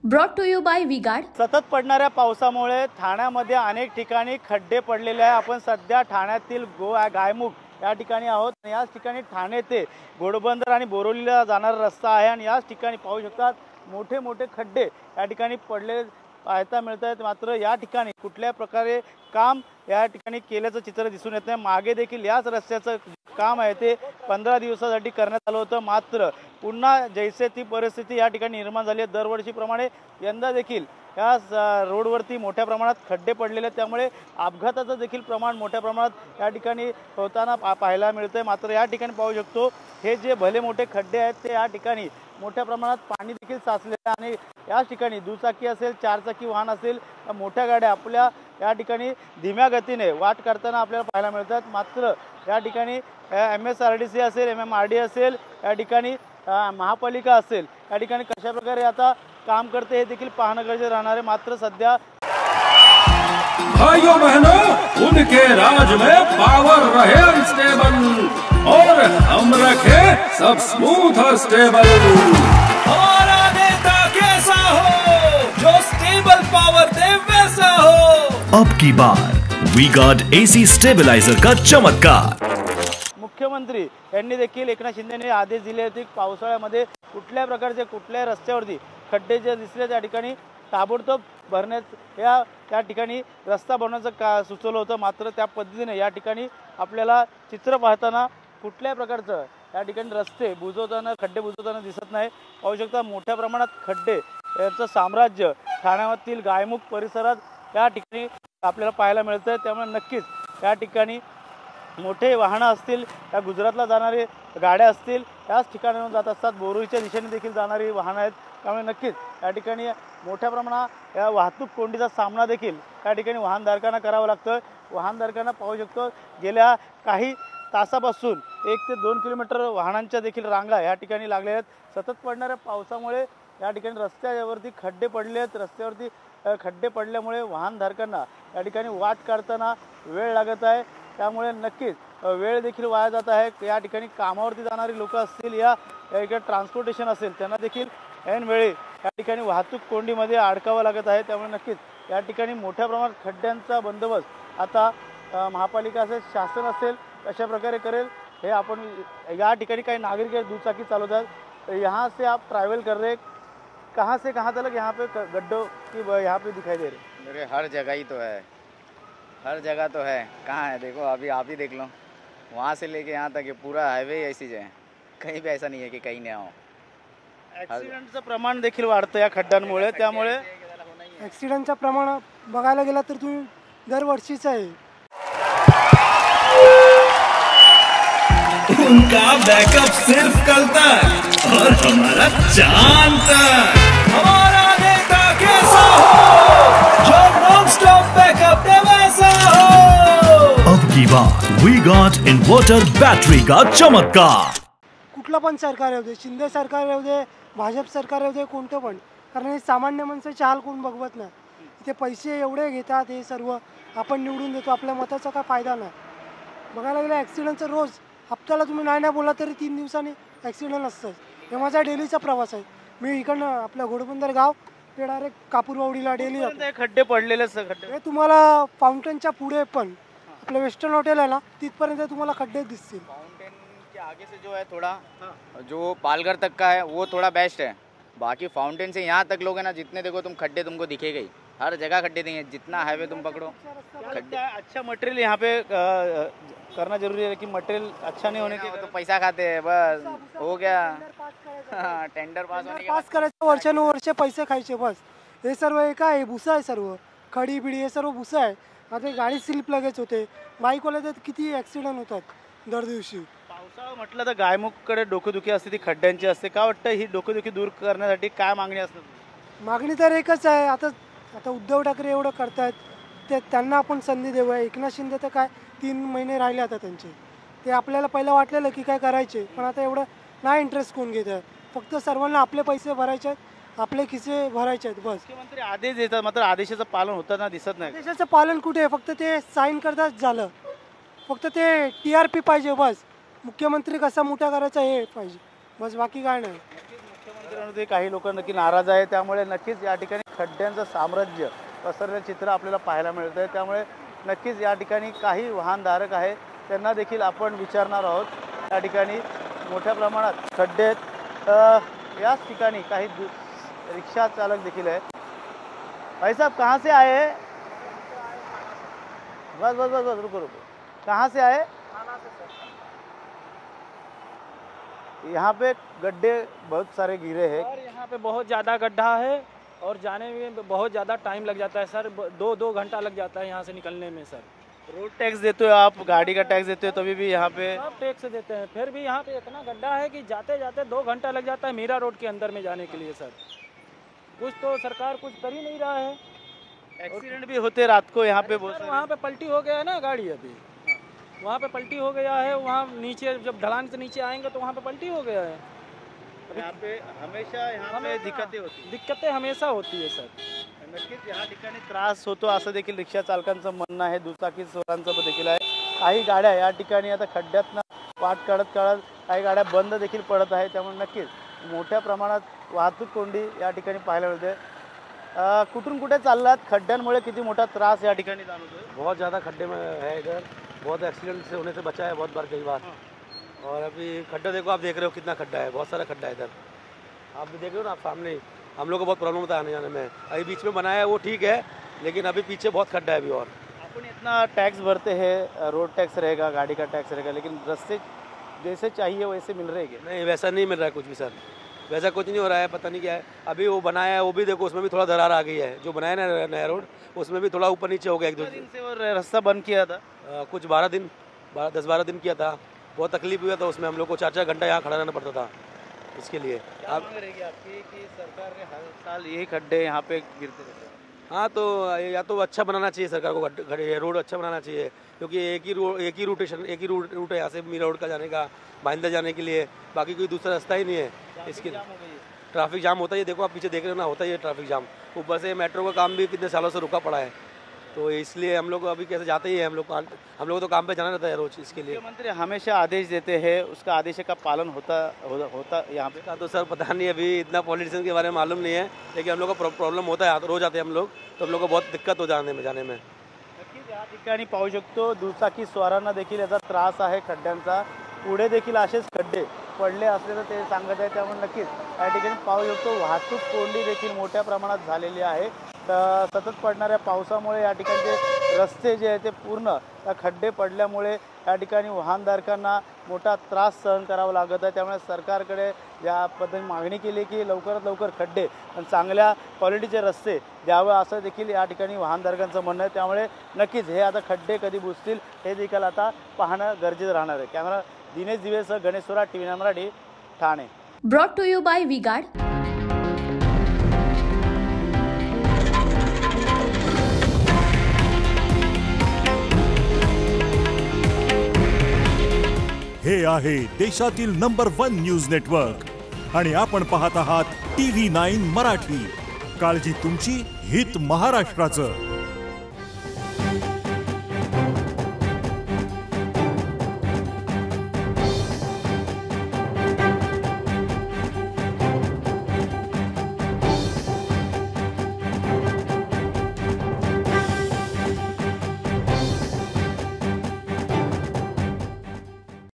Brought to you by V-Guard. सतत पडणाऱ्या पावसामुळे ठाण्यामध्ये अनेक ठिकाणी खड्डे पडलेले आहे। आपण सध्या ठाण्यातील गायमुख या ठिकाणी आहोत। याच ठिकाणी ठाणे ते घोडबंदर आणि बोरिवलीला जाणारा रस्ता आहे आणि याच ठिकाणी पाहू शकतात मोठे मोठे खड्डे या ठिकाणी पडले पाहायला मिळत आहेत। मात्र या ठिकाणी कुठल्या प्रकारे काम या ठिकाणी केल्याचं चित्र दिसून येत नाही। मागे देखील याच रस्त्याचं काम आहे ते 15 दिवसासाठी करण्यात आलं होतं, मात्र पुन्हा जैसे ती परिस्थिती या ठिकाणी निर्माण झाली आहे। दरवर्षीप्रमाणे यंदा देखील या रोडवरती मोठ्या प्रमाणात खड्डे पडलेले आहेत, त्यामुळे अपघाताचं देखील प्रमाण मोठ्या प्रमाणात या ठिकाणी होताना पाहायला मिळतंय। मात्र या ठिकाणी पाहू शकतो हे जे भले मोठे खड्डे आहेत ते या ठिकाणी मोठ्या प्रमाणात पाणी देखील साचलेलं आहे आणि याच ठिकाणी दुचाकी असेल, चारचाकी वाहन असेल, मोठ्या गाड्या आपल्या या ठिकाणी धीम्या गतीने वाट करताना आपल्याला पाहायला मिळतात। मात्र या ठिकाणी MSRDC असेल, MMRD असेल, या ठिकाणी महापालिका असेल, या ठिकाणी कशा प्रकारे आता काम करते हे देखील पाहणं गरजेचं राहणार आहे। मात्र सध्या भाइयों बहनों, उनके राज में पावर रहे अनस्टेबल और हम रखे सब स्मूथ और स्टेबल। हमारा नेता कैसा हो जो स्टेबल पावर दे वैसा हो। अब की बार वी गार्ड AC स्टेबलाइजर का चमत्कार। मुख्यमंत्री यांनी देखील एकनाथ शिंदेने आदेश दिले होते की पावसाळ्यामध्ये कुठल्या प्रकारचे कुठल्याही रस्त्यावरती खड्डे जे दिसले त्या ठिकाणी ताबडतोब भरण्यात या ठिकाणी रस्ता बनवण्याचं सुचवलं होतं। मात्र त्या पद्धतीने या ठिकाणी आपल्याला चित्र पाहताना कुठल्याही प्रकारचं या ठिकाणी रस्ते खड्डे बुजवताना दिसत नाही। पाहू शकता मोठ्या प्रमाणात खड्डे यांचं साम्राज्य ठाण्यातील गायमुख परिसरात या ठिकाणी आपल्याला पाहायला मिळतं। त्यामुळे नक्कीच या ठिकाणी मोठे वाहनं असतील, या गुजरातला जाणारे गाड्या असतील, याच ठिकाणाहून जात असतात। बोरुलीच्या दिशेने देखील जाणारी वाहनं आहेत, त्यामुळे नक्कीच या ठिकाणी मोठ्या प्रमाणात या वाहतूक कोंडीचा सामना देखील या ठिकाणी वाहनधारकांना करावा लागतं। वाहनधारकांना पाहू शकतो गेल्या काही तासापासून 1 ते 2 किलोमीटर वाहनांच्या देखील रांगा या ठिकाणी लागल्या आहेत। सतत पडणाऱ्या पावसामुळे या ठिकाणी रस्त्यावरती खड्डे पडले आहेत। रस्त्यावरती खड्डे पडल्यामुळे वाहनधारकांना या ठिकाणी वाट काढताना वेळ लागत आहे, त्यामुळे नक्कीच वेळ देखील वाया जात आहे। या ठिकाणी कामावरती जाणारी लोक असतील, या इकडे ट्रान्सपोर्टेशन असेल, त्यांना देखील ऐन वेळी या ठिकाणी वाहतूक कोंडीमध्ये अडकावं लागत आहे। त्यामुळे नक्कीच या ठिकाणी मोठ्या प्रमाणात खड्ड्यांचा बंदोबस्त आता महापालिका असेल, शासन असेल, कशा प्रकारे करेल हे आपण या ठिकाणी काही नागरिक दुचाकी चालवतात। यहाँ से आप ट्रैवल कर रहे, कहाँ से कहाँ तक यहाँ पे गड्ढों की यहाँ पे दिखाई दे रहे? मेरे हर जगह ही तो है, हर जगह तो है। कहाँ है देखो, अभी आप ही देख लो, वहाँ से लेके यहाँ तक पूरा हाईवे ऐसी है, कहीं भी ऐसा नहीं है की काही नाही आओ। ॲक्सिडेंटचं प्रमाण देखील वाढतं या खड्ड्यांमुळे, त्यामुळे ॲक्सिडेंटचं प्रमाण बघायला गेला तर तुम्ही दरवर्षीच आहे। उनका बैकअप सिर्फ कल तक और हमारा चांद तक। हमारा नेता कैसा हो जो नॉन स्टॉप बैकअप दे वैसा हो। अब की बार वी गार्ड इन्वर्टर बैटरी का चमत्कार। कुठलं पण सरकार येऊ दे, शिंदे सरकार येऊ दे, भाजप सरकार येऊ दे, कोणतं पण, कारण हे सामान्य माणसाचे हाल कोण बघवत नाही। इथे पैसे एवढे घेतात, हे सर्व आपण निवडून देतो, आपल्या मताचा काय फायदा नाही। बघायला गेलं ॲक्सिडेंटचं रोज हप्त्याला तुम्ही नाही बोला तरी 3 दिवसांनी ॲक्सिडेंट असतं। हे माझा डेलीचा प्रवास आहे। मी इकडनं आपल्या घोडबंदर गाव ते डायरेक्ट कापूरवाडीला डेली खड्डे पडलेले खड्डे हे तुम्हाला फाउंटनच्या पुढे पण आपलं वेस्टर्न हॉटेल आहे ना, तिथपर्यंत तुम्हाला खड्डे दिसतील। फाउंटेन के आगे से जो है थोड़ा जो पालघर तक का है वो थोड़ा बेस्ट है। बाकी फाउंटेन से यहाँ तक लोग है ना, जितने देखो तुम खड्डे तुमको दिखेगा ही, हर जगह खड्डे देंगे, जितना हाईवे तुम पकड़ो खड्डे। अच्छा मटेरियल यहाँ पे करना जरूरी है, लेकिन मटेरियल अच्छा नहीं होने के तो पैसा खाते हैं, बस हो गया। टेंडर पास करायचं, वर्षानुवर्षे पैसे खायचे बस। हे सर्व हे काय भुसा आहे, सर्व खडी बिडी हे सर्व भुसा आहे। आता गाडी स्लिप लगेच होते, बाईकवाले तर किती ॲक्सिडेंट होतात दर दिवशी। पावसाळा म्हटलं तर गायमुखकडे डोकेदुखी असते, ती खड्ड्यांची असते। का वाटतं ही डोकेदुखी दूर करण्यासाठी काय मागणी असते? मागणी तर एकच आहे, आता उद्धव ठाकरे एवढं करतायत ते त्यांना आपण संधी देऊया। एकनाथ शिंदे तर काय 3 महिने राहिले आता त्यांचे, ते आपल्याला पहिलं वाटलेलं की काय करायचे, पण आता एवढं नाही इंटरेस्ट कोण घेत आहे। फक्त सर्वांना आपले पैसे भरायचे आहेत, आपले खिसे भरायचे आहेत बस। मुख्यमंत्री आदेश देतात, मात्र आदेशाचं पालन होताना दिसत नाही। आदेशाचं पालन कुठे आहे? फक्त ते साईन करतात झालं, फक्त ते TRP पाहिजे बस। मुख्यमंत्री कसा मोठा करायचा हे पाहिजे बस, बाकी काय नाही। ॲक्सिडेंटमध्ये काही लोक नक्की नाराज आहे, त्यामुळे नक्कीच या ठिकाणी खड्ड्यांचं साम्राज्य पसरलेलं चित्र आपल्याला पाहायला मिळतं आहे. त्यामुळे नक्कीच या ठिकाणी काही वाहनधारक आहे त्यांना देखील आपण विचारणार आहोत. या ठिकाणी मोठ्या प्रमाणात खड्डे आहेत. याच ठिकाणी काही रिक्षा चालक देखील आहे. भाई साहब कहाँ से आए हैं? बस बस बस बस रुको रुको. कहाँ से आए? यहाँ पे गड्ढे बहुत सारे गिरे हैं और यहाँ पे बहुत ज़्यादा गड्ढा है और जाने में बहुत ज़्यादा टाइम लग जाता है सर. 2 घंटा लग जाता है यहाँ से निकलने में सर. रोड टैक्स देते हो आप, गाड़ी का टैक्स देते हो, तभी भी यहाँ पे सब टैक्स देते हैं, फिर भी यहाँ पे इतना गड्ढा है कि जाते जाते 2 घंटा लग जाता है मीरा रोड के अंदर में जाने के लिए सर. कुछ तो सरकार कुछ कर ही नहीं रहा है. एक्सीडेंट भी होते रात को यहाँ पे बहुत सर वहाँ पे पलटी हो गया है ना गाड़ी, अभी वहाँ पे पलटी हो गया है. वहाँ नीचे जब ढलान से नीचे आएंगे तो वहाँ पे पलटी हो गया है. यहाँ पे हमेशा यहाँ पे दिक्कतें हमेशा होती है सर. नक्कीच या ठिकाणी त्रास होतो असं देखील रिक्षा चालकांचं म्हणणं आहे. दुचाकी स्वारांचं देखील आहे. काही गाड्या या ठिकाणी आता खड्ड्यातनं वाट काढत काही गाड्या बंद देखील पडत आहे. त्यामुळे नक्कीच मोठ्या प्रमाणात वाहतूक कोंडी या ठिकाणी पाहायला मिळते. कुठून कुठे चाललात? खड्ड्यांमुळे किती मोठा त्रास या ठिकाणी जाणवतोय? बहुत ज़्यादा खड्डे में है इधर. बहुत एक्सीडेंट से होने से बचा है बहुत बार, कई बार. और अभी खड्डा देखो, आप देख रहे हो कितना खड्डा है, बहुत सारा खड्डा है इधर. आप भी देख रहे हो ना, आप सामने. हम लोग को बहुत प्रॉब्लम होता है आने जाने में. अभी बीच में बनाया है वो ठीक है, लेकिन अभी पीछे बहुत खड्डा है अभी. और अपन इतना टैक्स भरते हैं, रोड टैक्स रहेगा, गाड़ी का टैक्स रहेगा, लेकिन रास्ते जैसे चाहिए वैसे मिल रहे हैं? नहीं, वैसा नहीं मिल रहा है कुछ भी सर. वैसा कुछ नहीं हो रहा है, पता नहीं क्या है. अभी वो बनाया है वो भी देखो, उसमें भी थोड़ा दरार आ गई है. जो बनाया ना नया रोड, उसमें भी थोड़ा ऊपर नीचे हो गया. 1-2 दिन से और रास्ता बंद किया था. कुछ 10-12 दिन किया था. बहुत तकलीफ हुआ था उसमें. हम लोग को 4-4 घंटा यहाँ खड़ा रहना पड़ता था इसके लिए. क्या मांग रहेगी आपकी कि सरकार ने हर साल यही खड्डे यहाँ पे गिरते रहते हैं? हाँ, तो या तो अच्छा बनाना चाहिए सरकार को, रोड अच्छा बनाना चाहिए. क्योंकि एक ही रूट है यहाँ से मीरा रोड का जाने का, भाईंदर जाने के लिए. बाकी कोई दूसरा रास्ता ही नहीं है. इसके ट्रैफिक जाम होता है. देखो आप पीछे देख रहे हो ना, होता ही है ट्रैफिक जाम. ऊपर से मेट्रो का काम भी कितने सालों से रुका पड़ा है. तो इसलिए हम लोग अभी कैसे जाते ही हैं. हम लोग तो काम पे जाना रहता है रोज. इसके लिए मुख्यमंत्री हमेशा आदेश देते हैं, उसका आदेश का पालन होता यहाँ पे का तो सर पता नहीं. अभी इतना पॉलिटिशियन के बारे में मालूम नहीं है, लेकिन हम लोग को प्रॉब्लम होता है. रोज आते हैं हम लोग, तो हम लोग को बहुत दिक्कत हो जाने में. नक्कीच या ठिकाणी पाहू शकतो दुचाकी स्वारांना देखील याचा त्रास आहे खड्ड्यांचा. पुढे देखील असेच खड्डे पडले असल्याचं ते सांगत आहे. त्यामुळे नक्कीच या ठिकाणी पाहू शकतो वाहतूक कोंडी देखील मोठ्या प्रमाणात झालेली आहे. तर सतत पडणाऱ्या पावसामुळे या ठिकाणचे रस्ते जे आहे ते पूर्ण खड्डे पडल्यामुळे या ठिकाणी वाहनधारकांना मोठा त्रास सहन करावा लागत आहे. त्यामुळे सरकारकडे या पद्धतीने मागणी केली की लवकरात लवकर खड्डे आणि चांगल्या क्वालिटीचे रस्ते द्यावं असं देखील या ठिकाणी वाहनधारकांचं म्हणणं आहे. त्यामुळे नक्कीच हे आता खड्डे कधी बुजतील हे देखील आता पाहणं गरजेचं राहणार आहे. कॅमेरा दिनेश दिवेसह Ganesh Sora, TV9 Marathi, Thane. Brought to you by V-Guard. हे आहे देशातील नंबर 1 न्यूज नेटवर्क आणि आपण पाहत आहात TV9 मराठी. काळजी तुमची, हित महाराष्ट्राचं.